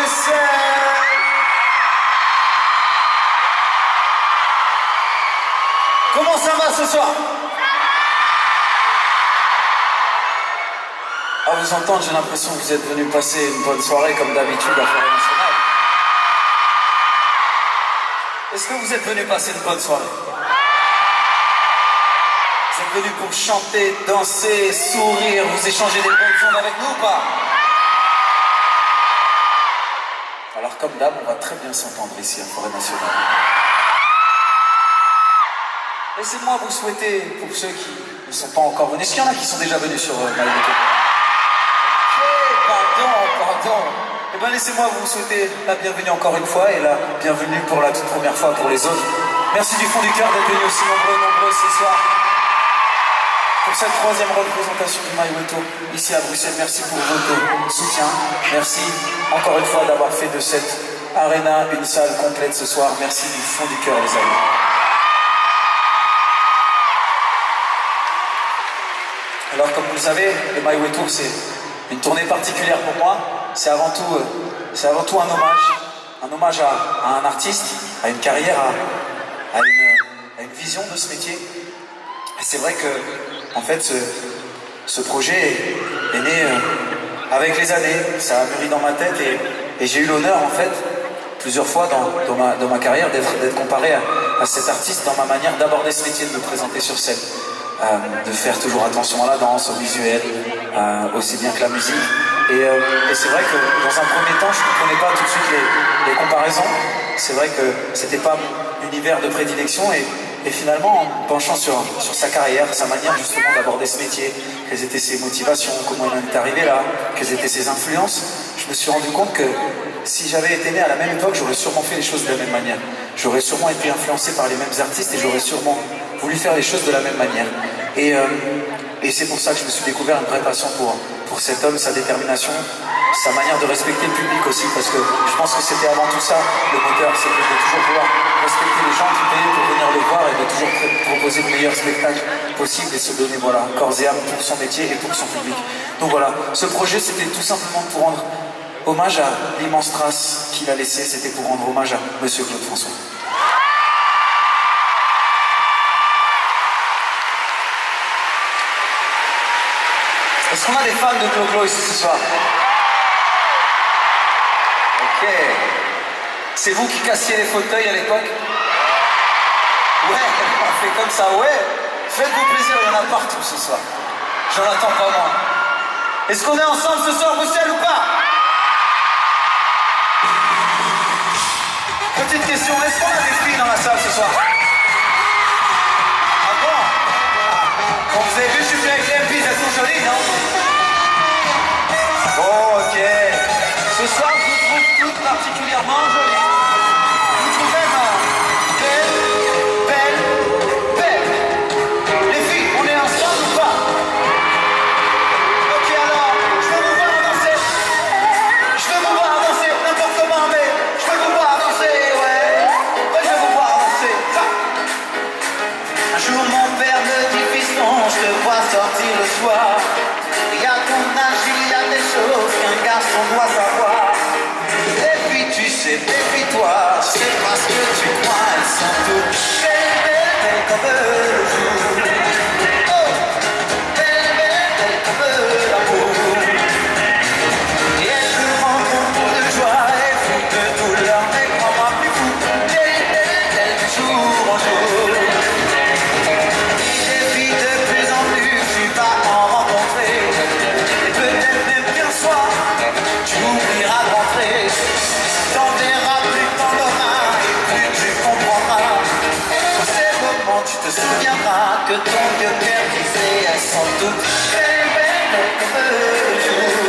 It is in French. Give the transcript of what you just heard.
Bruxelles. Comment ça va ce soir? À vous entendre, j'ai l'impression que vous êtes venus passer une bonne soirée comme d'habitude à Forêt Nationale. Est-ce que vous êtes venus passer une bonne soirée? Vous êtes venus pour chanter, danser, sourire, vous échanger des bonnes ondes avec nous ou pas? Alors comme d'hab, on va très bien s'entendre ici à Forêt Nationale. Laissez-moi vous souhaiter, pour ceux qui ne sont pas encore venus, est-ce qu'il y en a qui sont déjà venus sur Maïmoto? Pardon. Eh bien laissez-moi vous souhaiter la bienvenue encore une fois et la bienvenue pour la toute première fois pour les autres. Merci du fond du cœur d'être venus aussi nombreux ce soir pour cette troisième représentation du Maïmoto ici à Bruxelles. Merci pour votre soutien. Merci encore une fois d'avoir fait de cette arena une salle complète ce soir. Merci du fond du cœur les amis. Alors comme vous le savez, le Maïmoto c'est une tournée particulière pour moi, c'est avant tout un hommage à un artiste, à une carrière, à une vision de ce métier. Et c'est vrai que, en fait, ce projet est né avec les années, ça a mûri dans ma tête et j'ai eu l'honneur, en fait, plusieurs fois dans ma carrière d'être comparé à cet artiste dans ma manière d'aborder ce métier, de me présenter sur scène. De faire toujours attention à la danse, au visuel, aussi bien que la musique. Et c'est vrai que dans un premier temps, je ne comprenais pas tout de suite les comparaisons. C'est vrai que c'était pas mon univers de prédilection et finalement, en me penchant sur sa carrière, sa manière justement d'aborder ce métier, quelles étaient ses motivations, comment il en est arrivé là, quelles étaient ses influences, je me suis rendu compte que si j'avais été né à la même époque, j'aurais sûrement fait les choses de la même manière. J'aurais sûrement été influencé par les mêmes artistes et j'aurais sûrement voulu faire les choses de la même manière. Et c'est pour ça que je me suis découvert une vraie passion pour cet homme, sa détermination, sa manière de respecter le public aussi, parce que je pense que c'était avant tout ça, le moteur, c'était de toujours vouloir respecter les gens qui payaient pour venir le voir et de toujours proposer le meilleur spectacle possible et se donner voilà, corps et âme pour son métier et pour son public. Donc voilà, ce projet c'était tout simplement pour rendre hommage à l'immense trace qu'il a laissée, c'était pour rendre hommage à Monsieur Claude François. Est-ce qu'on a des fans de Claude ici ce soir? Ok. C'est vous qui cassiez les fauteuils à l'époque? Ouais, on fait comme ça, ouais. Faites-vous plaisir, il y en a partout ce soir. J'en attends pas moins. Est-ce qu'on est ensemble ce soir, Bruxelles ou pas? Petite question, est-ce qu'on a des filles dans la salle ce soir? Ah bon? Bon, vous avez vu, je suis venu avec les filles, elles sont jolies, non? Bon, ok. Ce soir, je vous trouve toutes particulièrement jolies. Vous trouvez belle. Les filles, on est ensemble ou pas? Ok, alors, je veux vous voir danser. Je veux vous voir danser, n'importe comment, mais je veux vous voir danser, ouais. Ouais, je veux vous voir danser. Un jour, mon père me dit, fiston, je te vois sortir le soir. Et à ton âge, il y a des choses qu'un garçon doit savoir. Et puis tu sais, méfie-toi, c'est parce que tu crois, elles sont toutes belles comme le jour. Oh, belles comme l'amour. Et elles te rendront fou de joie et fou de douleur, mais crois-moi plus fou, belles de jour en jour. Et puis de plus en plus, tu vas en rencontrer. Et peut-être même qu'un soir, tu oublieras de rentrer. T'en verras plus dans le main et plus tu comprendras. Dans ces moments, tu te souviendras que ton vieux père disait, elles sont toutes belles comme le jour.